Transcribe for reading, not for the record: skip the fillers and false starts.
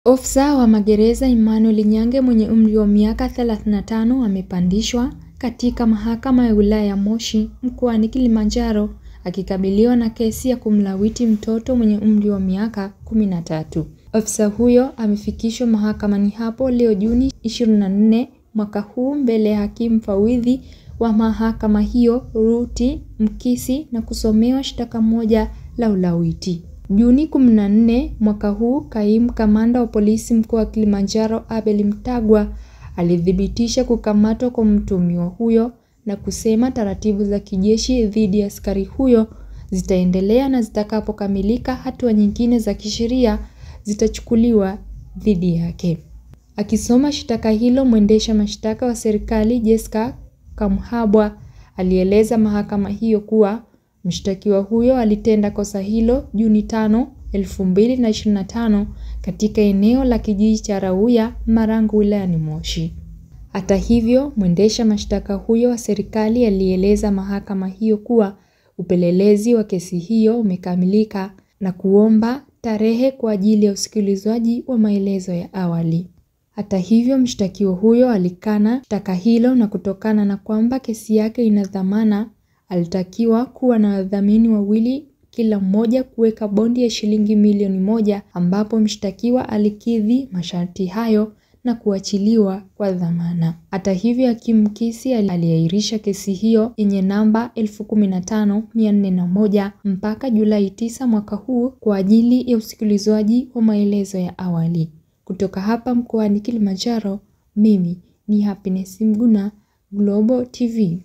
Ofisa wa magereza Emmanuel Nyange mwenye umri wa miaka 35 amepandishwa katika mahakama ya wilaya ya Moshi mkoani Kilimanjaro akikabiliwa na kesi ya kumlawiti mtoto mwenye umri wa miaka 13. Ofisa huyo amefikishwa mahakamani hapo leo Juni 24 mwaka huu mbele ya hakimu mfawidhi wa mahakama hiyo Ruti Mkisi na kusomewa shtaka moja la ulawiti. Juni 14 mwaka huu, kaimu kamanda wa polisi mkoa wa Kilimanjaro Abel Mtagwa alithibitisha kukamatwa kwa mtuhumiwa huyo na kusema taratibu za kijeshi dhidi ya askari huyo zitaendelea na zitakapokamilika hatua nyingine za kisheria zitachukuliwa dhidi yake. Akisoma shtaka hilo, mwendesha mashtaka wa serikali Jessica Kamhabwa alieleza mahakama hiyo kuwa mshtakiwa huyo alitenda kosa hilo Juni 5, 2025 katika eneo la kijiji cha Rauya, Marangu wilayani Moshi. Hata hivyo, mwendesha mashtaka huyo wa serikali alieleza mahakama hiyo kuwa upelelezi wa kesi hiyo umekamilika na kuomba tarehe kwa ajili ya usikilizwaji wa maelezo ya awali. Hata hivyo, mshtakiwa huyo alikana shtaka hilo na kutokana na kwamba kesi yake ina dhamana, alitakiwa kuwa na wadhamini wawili, kila mmoja kuweka bondi ya shilingi milioni 1, ambapo mshtakiwa alikidhi masharti hayo na kuachiliwa kwa dhamana. Hata hivyo, hakimu Mkisi aliahirisha kesi hiyo yenye namba 15401 mpaka Julai 9 mwaka huu kwa ajili ya usikilizwaji wa maelezo ya awali. Kutoka hapa mkoani Kilimanjaro, mimi ni Happiness Mguna, Global TV.